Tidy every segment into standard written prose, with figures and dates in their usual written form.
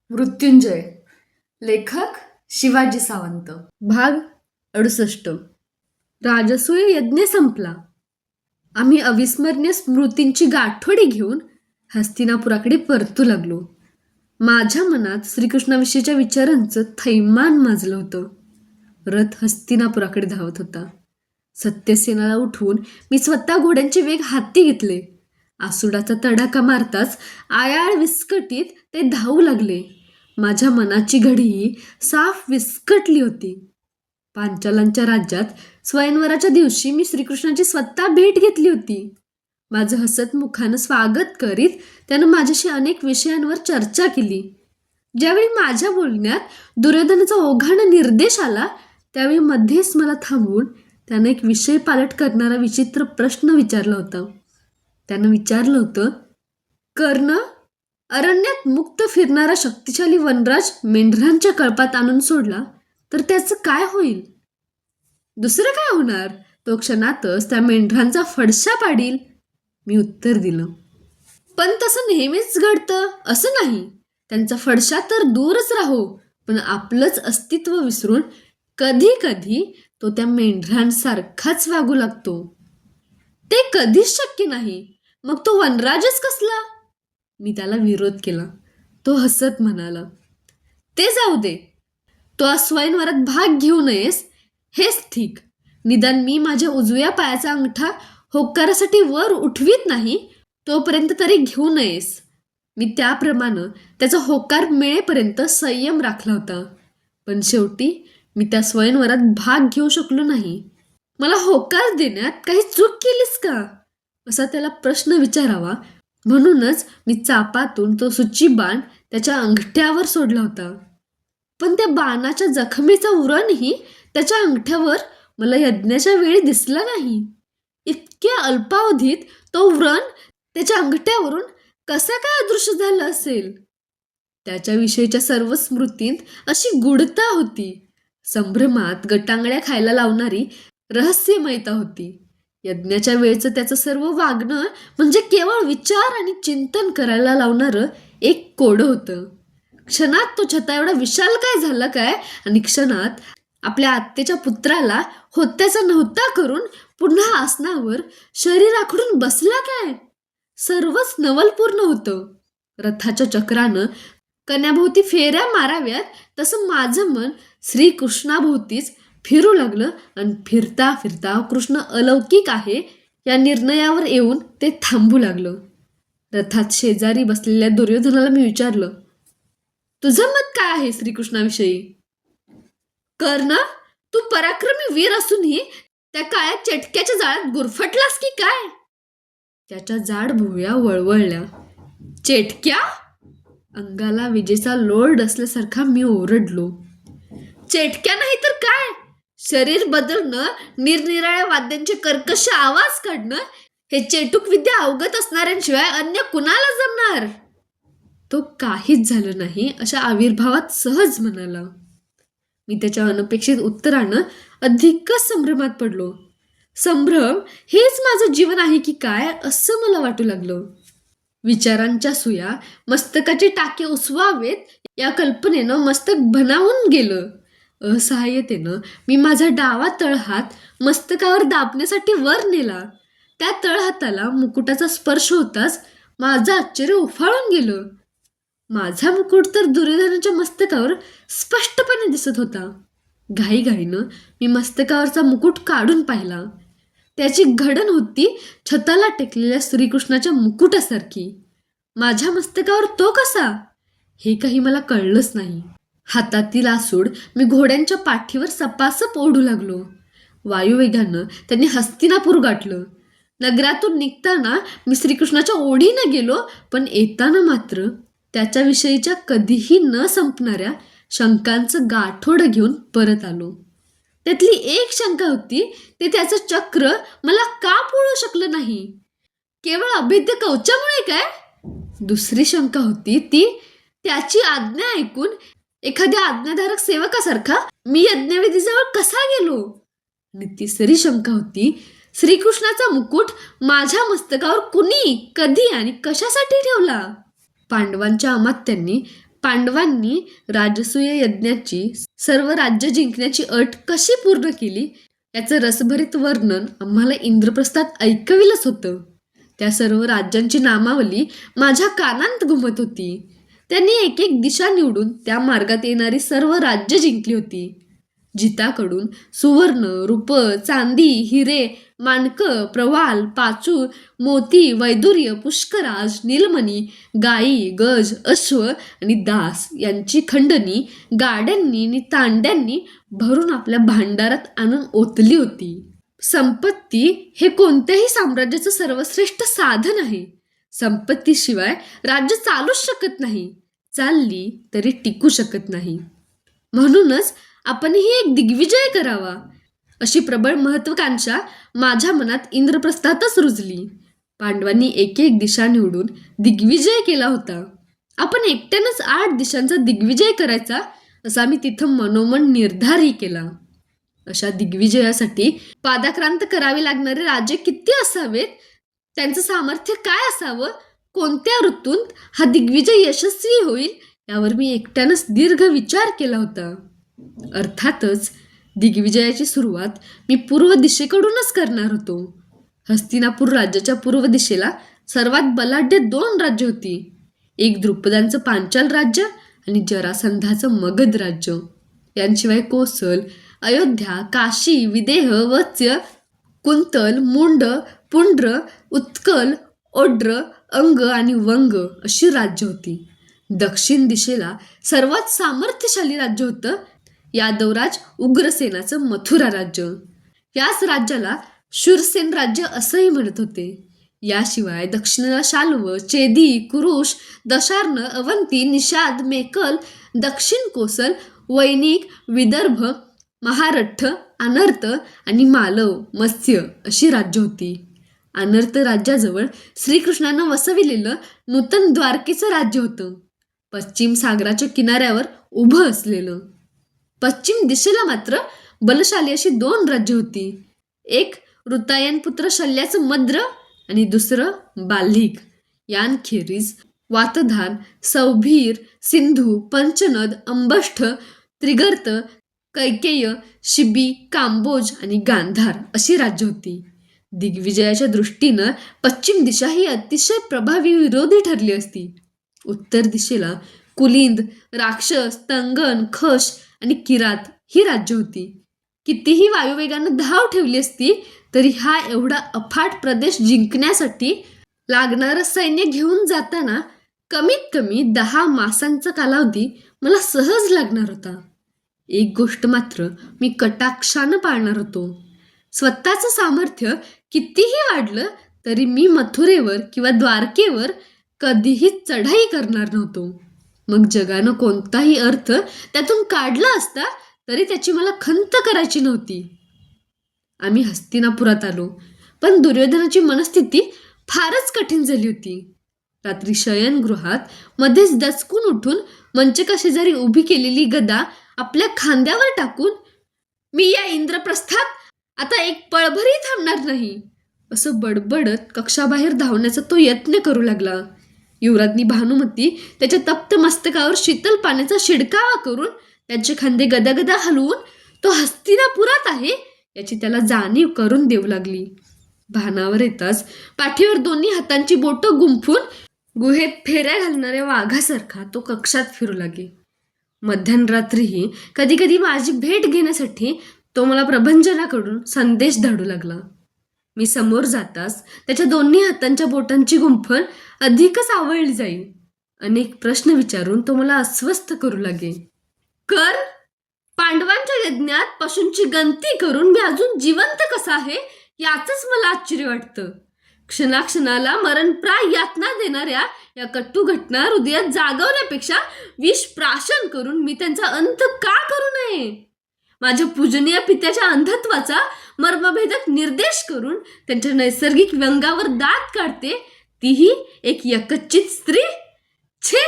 मृत्युंजय. लेखक शिवाजी सावंत. भाग 68. राजसूय यज्ञ संपला. आम्ही अविस्मरणीय स्मृतींची गाठोडी घेऊन हस्तिनापुराकडे परतू लागलो. माझ्या मनात श्रीकृष्णाविषयीच्या विचारांचं थैमान माजलं होतं. रथ हस्तिनापुराकडे धावत होता. सत्यसेनाला उठवून मी स्वतः घोड्यांचे वेग हाती घेतले. आसुडाचा तडाखा मारताच आयाळ विस्कटीत ते धावू लागले. माझ्या मनाची घडीही साफ विस्कटली होती. पांचालांच्या राज्यात स्वयंवराच्या दिवशी मी श्रीकृष्णाची स्वतः भेट घेतली होती. माझं हसत मुखानं स्वागत करीत त्यानं माझ्याशी अनेक विषयांवर चर्चा केली. ज्यावेळी माझ्या बोलण्यात दुर्योधनाचा ओघानं निर्देश आला त्यावेळी मध्येच मला थांबवून त्यानं एक विषय पालट करणारा विचित्र प्रश्न विचारला होता. त्यानं विचारलं होतं, कर्ण, अरण्यात मुक्त फिरणारा शक्तिशाली वनराज मेंढरांच्या कळपात आणून सोडला तर त्याचं काय होईल? दुसरं काय होणार? तो क्षणातच त्या मेंढरांचा फडशा पाडील. मी उत्तर दिलं, पण तसं नेहमीच घडतं असं नाही. त्यांचा फडशा तर दूरच राहो, पण आपलंच अस्तित्व विसरून कधी कधी तो त्या मेंढरांसारखाच वागू लागतो. ते कधीच शक्य नाही. मग तो वनराजच कसला? मी त्याला विरोध केला. तो हसत म्हणाला, ते जाऊ दे. तो आज स्वयंवरात भाग घेऊ नयेस हेच ठीक. निदान मी माझ्या उजव्या पायाचा अंगठा होकारासाठी वर उठवीत नाही तोपर्यंत तरी घेऊ नयेस. मी त्याप्रमाणे त्याचा होकार मिळेपर्यंत संयम राखला होता. पण शेवटी मी त्या स्वयंवरात भाग घेऊ शकलो नाही. मला होकार देण्यात काही चूक केलीस का असा त्याला प्रश्न विचारावा म्हणूनच मी चापातून तो सुची बाण त्याच्या अंगठ्यावर सोडला होता. पण त्या बाणाच्या जखमेचा व्रणही त्याच्या अंगठ्यावर मला यज्ञाच्या वेळी दिसला नाही. इतक्या अल्पावधीत तो व्रण त्याच्या अंगठ्यावरून कसा काय अदृश्य झाला असेल? त्याच्याविषयीच्या सर्व स्मृतींत अशी गूढता होती. संभ्रमात गटांगळ्या खायला लावणारी रहस्यमयता होती. यज्ञाच्या वेळचं त्याचं सर्व वागणं म्हणजे केवळ विचार आणि चिंतन करायला लावणारं एक कोडं होतं. क्षणात तो छता एवढा विशाल काय झाला काय आणि क्षणात आपल्या आत्तेच्या पुत्राला होत्याचा नव्हता करून पुन्हा आसनावर शरीर आखडून बसला काय? सर्वच नवलपूर्ण होतं. रथाच्या चक्रानं कन्याभोवती फेऱ्या माराव्यात तसं माझं मन श्रीकृष्णाभोवतीच फिरू लागलं आणि फिरता फिरता कृष्ण अलौकिक आहे या निर्णयावर येऊन ते थांबू लागलं. रथात शेजारी बसलेल्या दुर्योधनाला मी विचारलं, तुझं मत काय आहे श्रीकृष्णाविषयी? कर्ण, तू पराक्रमी वीर असूनही त्या काळ्या चटक्याच्या जाळ्यात गुरफटलास की काय? त्याच्या जाड भुवया वळवळल्या. चेटक्या? अंगाला विजेचा लोळ असल्यासारखा मी ओरडलो. चेटक्या नाही तर काय? शरीर बदलणं, निरनिराळ्या वाद्यांचे कर्कश आवाज काढणं हे चेटूक विद्या अवगत असणाऱ्यांशिवाय अन्य कुणाला जमणार? तो काहीच झालं नाही अशा आविर्भावात सहज म्हणाला. मी त्याच्या अनपेक्षित उत्तरानं अधिकच संभ्रमात पडलो. संभ्रम हेच माझं जीवन आहे की काय असं मला वाटू लागलं. विचारांच्या सुया मस्तकाचे टाके उसवावेत या कल्पनेनं मस्तक भनावून गेलं. असहाय्यतेनं मी माझा डावा तळहात मस्तकावर दाबण्यासाठी वर नेला. त्या तळहाताला मुकुटाचा स्पर्श होताच माझं आश्चर्य उफाळून गेलं. माझा मुकुट तर दुर्योधनाच्या मस्तकावर स्पष्टपणे दिसत होता. घाईघाईनं मी मस्तकावरचा मुकुट काढून पाहिला. त्याची घडण होती छताला टेकलेल्या श्रीकृष्णाच्या मुकुटासारखी. माझ्या मस्तकावर तो कसा हे काही मला कळलंच नाही. हातातील आसूड मी घोड्यांच्या पाठीवर सपासप ओढू लागलो. वायुवेगानं त्यांनी हस्तिनापूर गाठलं. नगरातून निघताना मी श्रीकृष्णाच्या ओढीनं गेलो, पण येताना मात्र त्याच्याविषयीच्या कधीही न संपणाऱ्या शंकांचं गाठोडं घेऊन परत आलो. त्यातली एक शंका होती, ते त्याचं चक्र मला का पोळू शकलं नाही? केवळ अभेद्य कवचामुळे काय? दुसरी शंका होती ती त्याची आज्ञा ऐकून एखाद्या आज्ञाधारक सेवकासारखा मी यज्ञवेदीजवळ कसा गेलो? आणि तिसरी शंका होती श्रीकृष्णाचा मुकुट माझ्या मस्तकावर कुणी, कधी आणि कशासाठी ठेवला? पांडवांच्या अमात्यांनी पांडवांनी राजसूय यज्ञाची सर्व राज्य जिंकण्याची अट कशी पूर्ण केली याचं रसभरीत वर्णन आम्हाला इंद्रप्रस्थात ऐकविलंच होतं. त्या सर्व राज्यांची नामावली माझ्या कानांत घुमत होती. त्यांनी एक एक दिशा निवडून त्या मार्गात येणारी सर्व राज्य जिंकली होती. जिताकडून सुवर्ण, रूप, चांदी, हिरे, माणकं, प्रवाल, पाचूर, मोती, वैदुर्य, पुष्कराज, नीलमणी, गायी, गज, अश्व आणि दास यांची खंडणी गाड्यांनी आणि तांड्यांनी भरून आपल्या भांडारात आणून ओतली होती. संपत्ती हे कोणत्याही साम्राज्याचं सर्वश्रेष्ठ साधन आहे. संपत्तीशिवाय राज्य चालूच शकत नाही, चालली तरी टिकू शकत नाही. म्हणूनच आपणही एक दिग्विजय करावा अशी प्रबळ महत्वाकांक्षा माझ्या मनात इंद्रप्रस्थातच रुजली. पांडवांनी एक एक दिशा निवडून दिग्विजय केला होता. आपण एकट्यानंच 8 दिशांचा दिग्विजय करायचा असा मी तिथं मनोमन निर्धारही केला. अशा दिग्विजयासाठी पादाक्रांत करावे लागणारे राजे किती असावेत, त्यांचं सामर्थ्य काय असावं, कोणत्या ऋतूत हा दिग्विजय यशस्वी होईल यावर मी एकट्यानंच दीर्घ विचार केला होता. अर्थातच दिग्विजयाची सुरुवात मी पूर्व दिशेकडूनच करणार होतो. हस्तिनापूर राज्याच्या पूर्व दिशेला सर्वात बलाढ्य 2 राज्य होती. एक द्रुपदांचं पांचाल राज्य आणि जरासंधाचं मगध राज्य. यांशिवाय कोसल, अयोध्या, काशी, विदेह, वत्स्य, कुंतल, मुंड, पुंड्र, उत्कल, ओड्र, अंग आणि वंग अशी राज्य होती. दक्षिण दिशेला सर्वात सामर्थ्यशाली राज्य होतं यादवराज उग्रसेनाचं मथुरा राज्य. याच राज्याला शूरसेन राज्य असंही म्हणत होते. याशिवाय दक्षिणेला शाल्व, चेदी, कुरुश, दशार्ण, अवंती, निषाद, मेकल, दक्षिण कोसल, वैनिक, विदर्भ, महारठ्ठ, अनर्त आणि मालव, मत्स्य अशी राज्य होती. अनर्त राज्याजवळ श्रीकृष्णानं वसविलेलं नूतन द्वारकेचं राज्य होतं, पश्चिम सागराच्या किनाऱ्यावर उभं असलेलं. पश्चिम दिशेला मात्र बलशाली अशी 2 राज्य होती. एक ऋतायनपुत्र शल्याचं मद्र आणि दुसरं बाल्हिक. यांखेरीज वातधान, सौभीर, सिंधू, पंचनद, अंबष्ठ, त्रिगर्त, कैकेय, शिबी, कांबोज आणि गांधार अशी राज्य होती. दिग्विजयाच्या दृष्टीनं पश्चिम दिशा ही अतिशय प्रभावी विरोधी ठरली असती. उत्तर दिशेला कुलिंद, राक्षस, तंगन, खश आणि किरात ही राज्य होती. कितीही वायुवेगानं धाव ठेवली असती तरी हा एवढा अफाट प्रदेश जिंकण्यासाठी लागणारं सैन्य घेऊन जाताना कमीत कमी 10 मासांचा कालावधी मला सहज लागणार होता. एक गोष्ट मात्र मी कटाक्षानं पाळणार होतो. स्वतःचं सामर्थ्य कितीही वाढलं तरी मी मथुरेवर किंवा द्वारकेवर कधीही चढाई करणार नव्हतो. मग जगानं कोणताही अर्थ त्यातून काढला असता तरी त्याची मला खंत करायची नव्हती. आम्ही हस्तिनापुरात आलो, पण दुर्योधनाची मनस्थिती फारच कठीण झाली होती. रात्री शयनगृहात मध्येच दचकून उठून मंचका शेजारी उभी केलेली गदा आपल्या खांद्यावर टाकून मी या इंद्रप्रस्थात आता एक पळभरही थांबणार नाही असं बडबडत कक्षाबाहेर धावण्याचा तो यत्न करू लागला. युवराज्ञी भानुमती त्याच्या तप्त मस्तकावर शीतल पाण्याचा शिडकावा करून त्याचे खांदे गदागदा हलवून तो हस्तिनापुरात आहे याची त्याला जाणीव करून देऊ लागली. भानावर येताच पाठीवर दोन्ही हातांची बोटं गुंफून गुहेत फेऱ्या घालणाऱ्या वाघासारखा तो कक्षात फिरू लागे. मध्यरात्रीही कधी कधी माझी भेट घेण्यासाठी तो मला प्रभंजनाकडून संदेश धाडू लागला. मी समोर जाताच त्याच्या दोन्ही हातांच्या बोटांची गुंफण अधिकच आवळली जाईल. अनेक प्रश्न विचारून तो मला अस्वस्थ करू लागे. कर, पांडवांच्या यज्ञात पशूंची गंती करून मी अजून जिवंत कसा आहे याचंच मला आश्चर्य वाटतं. क्षणाक्षणाला मरणप्राय यातना देणाऱ्या या कट्टू घटना हृदयात जागवण्यापेक्षा विष प्राशन करून मी त्यांचा अंत का करू नये? माझ्या पूजनीय पित्याच्या अंधत्वाचा मर्मभेदक निर्देश करून त्यांच्या नैसर्गिक व्यंगावर दात काढते, तीही एक यकच्चित स्त्री. छे,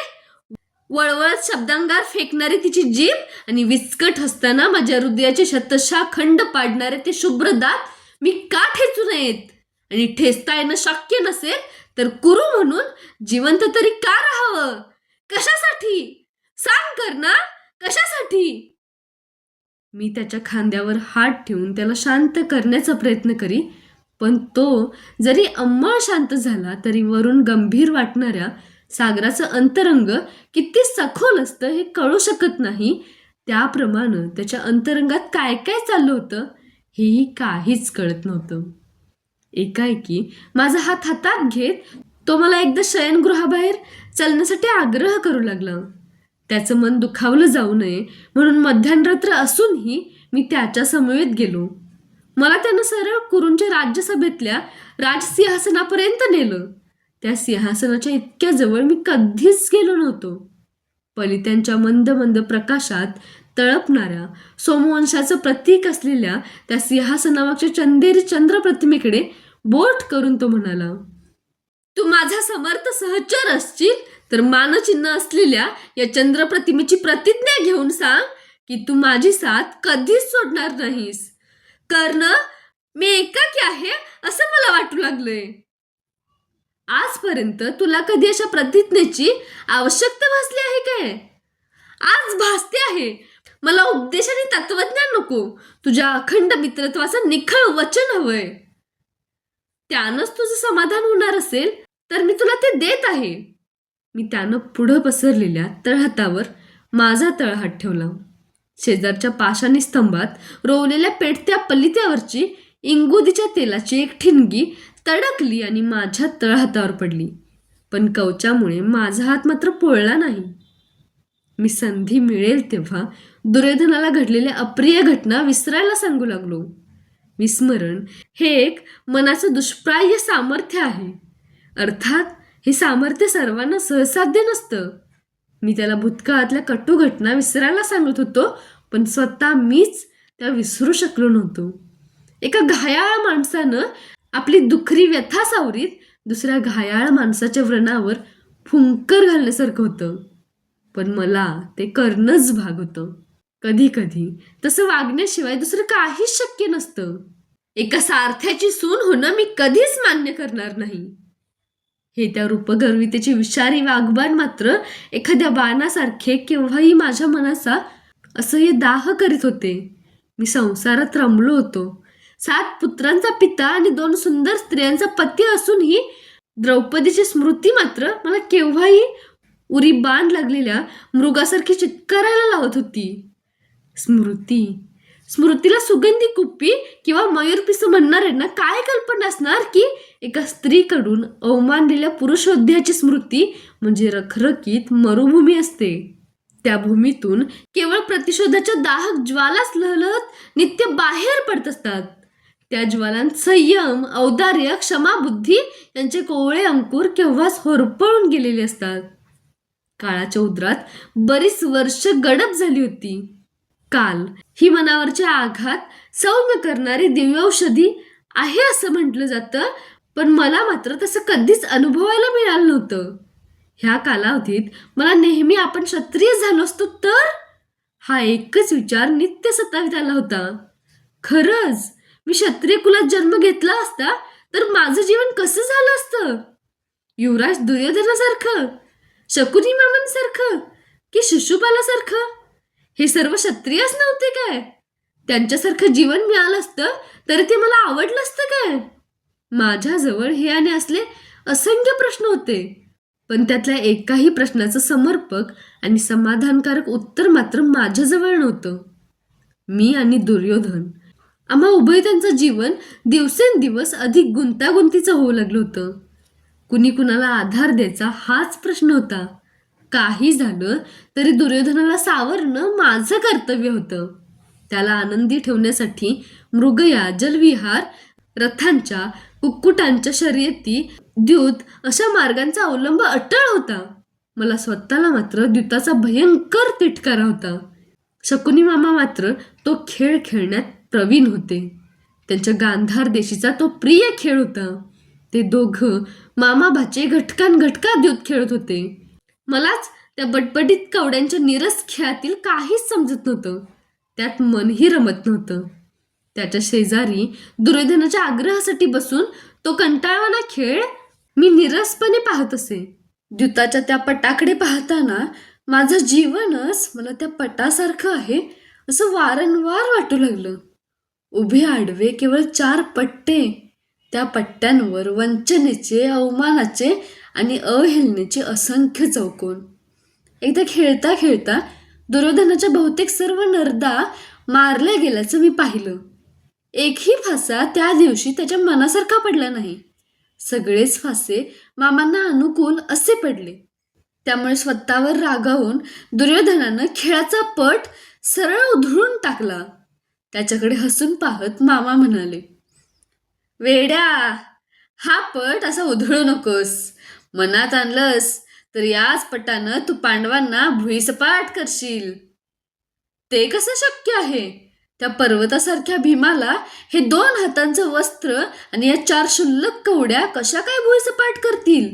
वळवळत शब्दांगार फेकणारी तिची जीभ आणि विस्कट हसताना माझ्या हृदयाचे शतशः खंड पाडणारे ते शुभ्र दात मी का ठेचू नयेत? आणि ठेचता येणं शक्य नसेल तर कुरु म्हणून जिवंत तरी का राहावं? कशासाठी? सांग कर्ण, कशासाठी? मी त्याच्या खांद्यावर हात ठेवून त्याला शांत करण्याचा प्रयत्न करी, पण तो जरी अंमळ शांत झाला तरी वरून गंभीर वाटणाऱ्या सागराचं अंतरंग किती सखोल असतं हे कळू शकत नाही. त्याप्रमाणे त्याच्या अंतरंगात काय काय चाललं होतं हेही काहीच कळत नव्हतं. एकाएकी माझा हात हातात घेत तो मला एकदा शयनगृहाबाहेर चलण्यासाठी आग्रह करू लागला. त्याचं मन दुखावलं जाऊ नये म्हणून मध्यरात्र असूनही मी त्याच्या समवेत गेलो. मला त्यानं सरळ कुरूंच्या राज्यसभेतल्या राजसिंहासनापर्यंत नेलं. त्या सिंहासनाच्या इतक्या जवळ मी कधीच गेलो नव्हतो. पलित्यांच्या मंद मंद प्रकाशात तळपणाऱ्या सोमवंशाचं प्रतीक असलेल्या त्या सिंहासनामागच्या चंदेरी चंद्रप्रतिमेकडे बोट करून तो म्हणाला, तू माझा समर्थ सहचर असशील तर मानचिन्ह असलेल्या या चंद्रप्रतिमेची प्रतिज्ञा घेऊन सांग की तू माझी साथ कधीच सोडणार नाहीस. कर्ण, मी एकाकी आहे असं मला वाटू लागलंय. आजपर्यंत तुला कधी अशा प्रतिज्ञेची आवश्यकता भासली आहे काय? आज भासते आहे. मला उपदेश आणि तत्वज्ञान नको, तुझ्या अखंड मित्रत्वाचं निखळ वचन हवंय. त्यानंच तुझं समाधान होणार असेल तर मी तुला ते देत आहे. मी त्यानं पुढं पसरलेल्या तळहातावर माझा तळहात ठेवला. शेजारच्या पाषाणी स्तंभात रोवलेल्या पेटत्या पलित्यावरची इंगुदीच्या तेलाची एक ठिणगी तडकली आणि माझ्या तळहातावर पडली. पण कवचामुळे माझा हात मात्र पोळला नाही. मी संधी मिळेल तेव्हा दुर्योधनाला घडलेल्या अप्रिय घटना विसरायला सांगू लागलो. विस्मरण हे एक मनाचं दुष्प्राह्य सामर्थ्य आहे. अर्थात हे सामर्थ्य सर्वांना सहसाध्य नसतं. मी त्याला भूतकाळातल्या कटू घटना विसरायला सांगत होतो, पण स्वतः मीच त्या विसरू शकलो नव्हतो. एका घायाळ माणसानं आपली दुखरी व्यथा सावरीत दुसऱ्या घायाळ माणसाच्या व्रणावर फुंकर घालण्यासारखं होतं. पण मला ते करणंच भाग होतं. कधी कधी तसं वागण्याशिवाय दुसरं काहीच शक्य नसतं. एका सारथ्याची सून होणं मी कधीच मान्य करणार नाही. हे त्या रूपगर्वितेची विषारी वागबाण मात्र एखाद्या बाणासारखे केव्हाही माझ्या मनाचा असह्य दाह करीत होते. मी संसारात रमलो होतो. 7 पुत्रांचा पिता आणि 2 सुंदर स्त्रियांचा पती असूनही द्रौपदीची स्मृती मात्र मला केव्हाही उरी बाण लागलेल्या मृगासारखी चित्कारायला लावत होती. स्मृतीला सुगंधी कुप्पी किंवा मयूरपिसू म्हणणाऱ्यांना काय कल्पना असणार की एका स्त्रीकडून अवमानलेल्या पुरुषोद्ध्याची स्मृती म्हणजे रखरखीत मरुभूमी असते. त्या भूमीतून केवळ प्रतिशोधाच्या दाहक ज्वालाच लहलहत नित्य बाहेर पडत असतात. त्या ज्वालांत संयम, औदार्य, क्षमा, बुद्धी यांचे कोवळे अंकुर केव्हाच होरपळून गेलेले असतात. काळाच्या उदरात बरीच वर्ष गडप झाली होती. काल ही मनावरचे आघात सौम्य करणारी दिव्यौषधी आहे असं म्हटलं जातं, पण मला मात्र तसं कधीच अनुभवायला मिळालं नव्हतं. ह्या कालावधीत मला नेहमी आपण क्षत्रिय झालो असतो तर, हा एकच विचार नित्य सतावीत आला होता. खरंच मी क्षत्रिय कुलात जन्म घेतला असता तर माझं जीवन कसं झालं असतं? युवराज दुर्योधनासारखं, शकुनी मामांसारखं की शिशुपालासारखं? हे सर्व क्षत्रियच नव्हते काय? त्यांच्यासारखं जीवन मिळालं असतं तरी ते मला आवडलं असतं काय? माझ्याजवळ हे आणि असले असंख्य प्रश्न होते, पण त्यातल्या एकाही प्रश्नाचं समर्पक आणि समाधानकारक उत्तर मात्र माझ्याजवळ नव्हतं. मी आणि दुर्योधन, आम्हा उभयतांचं जीवन दिवसेंदिवस अधिक गुंतागुंतीचं होऊ लागलं होतं. कुणी कुणाला आधार द्यायचा हाच प्रश्न होता. काही झालं तरी दुर्योधनाला सावरणं माझं कर्तव्य होतं. त्याला आनंदी ठेवण्यासाठी मृगया, जलविहार, रथांच्या, कुक्कुटांच्या शर्यती, द्यूत अशा मार्गांचा अवलंब अटळ होता. मला स्वतःला मात्र द्यूताचा भयंकर तिटकारा होता. शकुनी मामा मात्र तो खेळ खेळण्यात प्रवीण होते. त्यांच्या गांधार देशीचा तो प्रिय खेळ होता. ते दोघं मामा भाचे घटका द्यूत खेळत होते. मलाच त्या बटबटीत कवड्यांच्या निरस खेळातील काहीच समजत नव्हतं. त्यात मनही रमत नव्हतं. त्याच्या शेजारी दुर्योधनाच्या आग्रहासाठी बसून तो कंटाळवाणा खेळ मी निरसपणे पाहत असे. द्यूताच्या त्या पटाकडे पाहताना माझं जीवनच मला त्या पटासारखं आहे असं वारंवार वाटू लागलं. उभे आडवे केवळ 4 पट्टे, त्या पट्ट्यांवर वंचनेचे, अवमानाचे आणि अवहेलनेचे असंख्य चौकोन. एकदा खेळता खेळता दुर्योधनाच्या बहुतेक सर्व नरदा मारल्या गेल्याचं मी पाहिलं. एकही फासा त्या दिवशी त्याच्या मनासारखा पडला नाही. सगळेच फासे मामांना अनुकूल असे पडले. त्यामुळे स्वतःवर रागावून दुर्योधनानं खेळाचा पट सरळ उधळून टाकला. त्याच्याकडे हसून पाहत मामा म्हणाले, वेड्या, हा पट असा उधळू नकोस. मनात आणलंस तर याच पटानं तू पांडवांना भुईसपाट करशील. ते कसं शक्य आहे? त्या पर्वतासारख्या भीमाला हे 2 हातांचं वस्त्र आणि या 4 क्षुल्लक कवड्या कशा काय भुईसपाट करतील?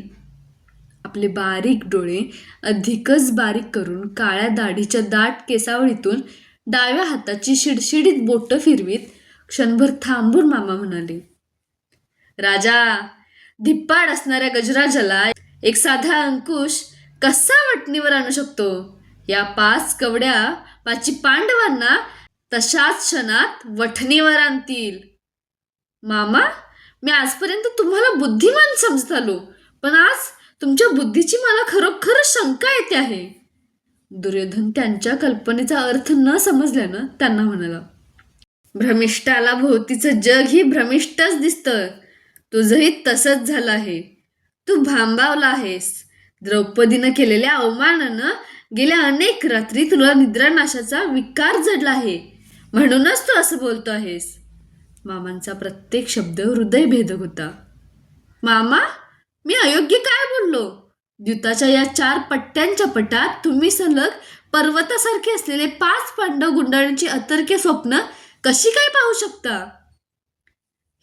आपले बारीक डोळे अधिकच बारीक करून काळ्या दाढीच्या दाट केसावळीतून डाव्या हाताची शिडशिडीत बोटं फिरवीत क्षणभर थांबून मामा म्हणाले, राजा, धिप्पाड असणाऱ्या गजराजाला एक साधा अंकुश कसा वटणीवर आणू शकतो? या 5 कवड्या पाची पांडवांना तशाच क्षणात वठणीवर आणतील. मामा, मी आजपर्यंत तुम्हाला बुद्धिमान समजत आलो, पण आज तुमच्या बुद्धीची मला खरोखरच शंका येते आहे. दुर्योधन त्यांच्या कल्पनेचा अर्थ न समजल्यानं त्यांना म्हणाला, भ्रमिष्ठाला भोवतीचं जगही भ्रमिष्ठच दिसतं. तुझंही तसंच झालं आहे. तू भांबावला आहेस. द्रौपदीनं केलेल्या अवमानानं गेल्या अनेक रात्री तुला निद्रानाशाचा विकार जडला आहे, म्हणूनच तू असं बोलतो आहेस. मामांचा प्रत्येक शब्द हृदयभेदक होता. मामा, मी अयोग्य काय बोललो? द्यूताच्या या 4 पट्ट्यांच्या पटात तुम्ही सलग पर्वतासारखे असलेले 5 पांडव गुंडाळण्याची अतर्क्य स्वप्न कशी काय पाहू शकता?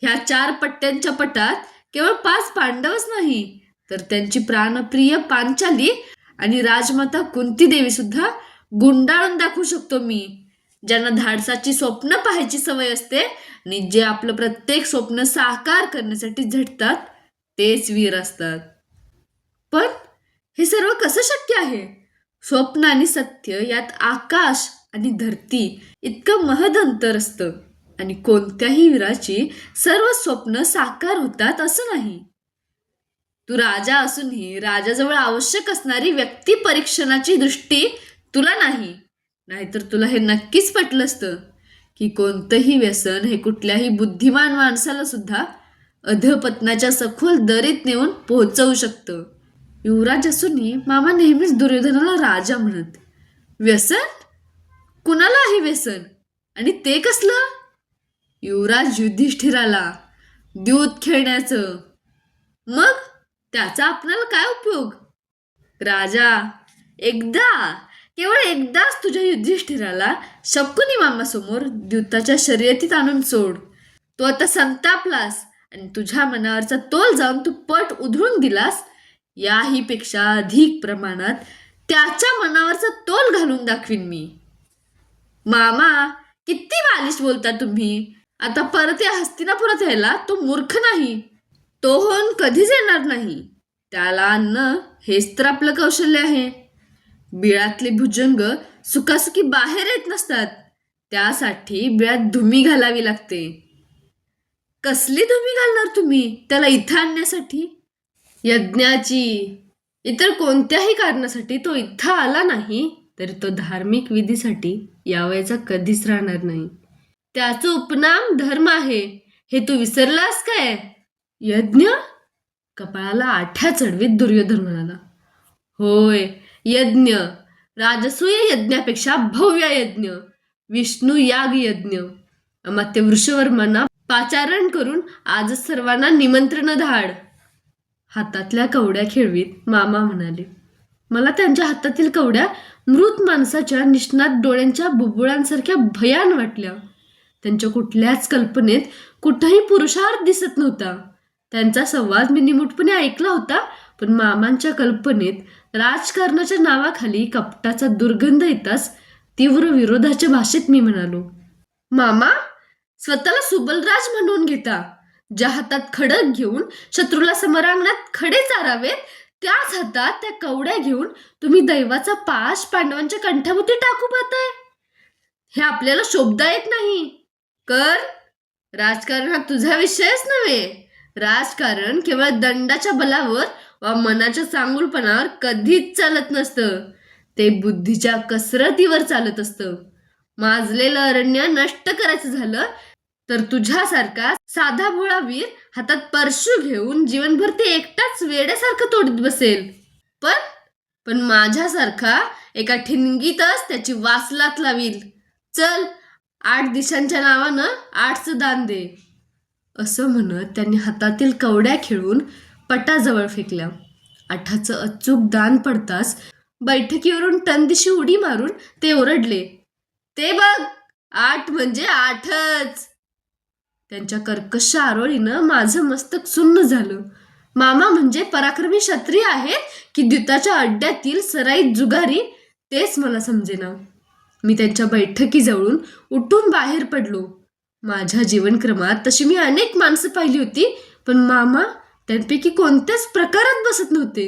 ह्या 4 पट्ट्यांच्या पटात केवळ 5 पांडवच नाही, तर त्यांची प्राणप्रिय पांचाली आणि राजमाता कुंती देवी सुद्धा गुंडाळून दाखवू शकतो मी, ज्यांना धाडसाची स्वप्न पाहायची सवय असते आणि जे आपलं प्रत्येक स्वप्न साकार करण्यासाठी झटतात तेच वीर असतात. पण हे सर्व कसं शक्य आहे? स्वप्न आणि सत्य यात आकाश आणि धरती इतकं महद अंतर असतं आणि कोणत्याही वीराची सर्व स्वप्न साकार होतात असं नाही. तू राजा असूनही राजाजवळ आवश्यक असणारी व्यक्ती परीक्षणाची दृष्टी तुला नाही. नाहीतर तुला हे नक्कीच पटलं असतं की कोणतंही व्यसन हे कुठल्याही बुद्धिमान माणसाला सुद्धा अधपतनाच्या सखोल दरीत नेऊन पोहोचवू शकतं. युवराज असूनही मामा नेहमीच दुर्योधनाला राजा म्हणत. व्यसन? कुणाला आहे व्यसन? आणि ते कसलं? युवराज युधिष्ठिराला द्यूत खेळण्याचं. मग त्याचा आपल्याला काय उपयोग? राजा, केवळ एकदाच तुझ्या युधिष्ठिराला शकुनी मामासमोर द्यूताच्या शर्यतीत आणून सोड. तू आता संतापलास आणि तुझ्या मनावरचा तोल जाऊन तू पट उधळून दिलास. याही पेक्षा अधिक प्रमाणात त्याच्या मनावरचा तोल घालून दाखवीन मी. मामा, किती बालिश बोलता तुम्ही. आता परत या हस्तिनापुरात यायला तो मूर्ख नाही. तो होऊन कधीच येणार नाही. त्याला आणणं हेच तर आपलं कौशल्य आहे. बिळातले भुजंग सुखासुखी बाहेर येत नसतात. त्यासाठी बिळात धुमी घालावी लागते. कसली धुमी घालणार तुम्ही त्याला इथं आणण्यासाठी? यज्ञाची. इतर कोणत्याही कारणासाठी तो इथं आला नाही तरी तो धार्मिक विधीसाठी यावयाचा कधीच राहणार नाही. त्याचं उपनाम धर्म आहे, हे तू विसरलास काय? यज्ञ? कपाळाला आठ्या चढवीत दुर्योधन म्हणाला, होय, यज्ञ. राजसूय यज्ञापेक्षा भव्य यज्ञ, विष्णू याग यज्ञ. अमात्य वृषवर्मांना पाचारण करून आजच सर्वांना निमंत्रण धाड. हातातल्या कवड्या खेळवीत मामा म्हणाले, मला त्यांच्या हातातील कवड्या मृत माणसाच्या निष्णात डोळ्यांच्या बुबुळांसारख्या भयान वाटल्या. त्यांच्या कुठल्याच कल्पनेत कुठंही पुरुषार्थ दिसत नव्हता. त्यांचा संवाद मी निमूटपणे ऐकला होता, पण मामांच्या कल्पनेत राजकारणाच्या नावाखाली कपटाचा दुर्गंध येताच तीव्र विरोधाच्या भाषेत मी म्हणालो, मामा, स्वतःला सुबलराज म्हणून घेता. ज्या हातात खडक घेऊन शत्रूला समरांगणात खडे चारावेत त्याच हातात त्या कवड्या घेऊन तुम्ही दैवाचा पाश पांडवांच्या कंठाभोवती टाकू पाहताय. हे आपल्याला शोभदायक नाही. कर, राजकारण हा तुझा विषयच नव्हे. राजकारण केवळ दंडाच्या बलावर वा मनाच्या चांगुलपणावर कधीच चालत नसतं. ते बुद्धीच्या कसरतीवर चालत असतं. माजलेलं अरण्य नष्ट करायचं झालं तर तुझ्यासारखा साधा भोळा वीर हातात परशू घेऊन जीवनभर ते एकटाच वेड्यासारखं तोडत बसेल. पण पण माझ्यासारखा एका ठिणगीतच त्याची वासलात लावील. चल, 8 दिशांच्या नावानं 8चं दान दे. असं म्हणत त्यांनी हातातील कवड्या खेळून पटाजवळ फेकल्या. 8चं अचूक दान पडताच बैठकीवरून टंदिशी उडी मारून ते ओरडले, ते बघ, 8 म्हणजे 8च. त्यांच्या कर्कश आरोळीनं माझं मस्तक सुन्न झालं. मामा म्हणजे पराक्रमी क्षत्रिय आहेत की द्यूताच्या अड्ड्यातील सराईत जुगारी, तेच मला समजेना. मी त्यांच्या बैठकीजवळून उठून बाहेर पडलो. माझ्या जीवनक्रमात तशी मी अनेक माणसं पाहिली होती, पण मामा त्यांपैकी कोणत्याच प्रकारात बसत नव्हते.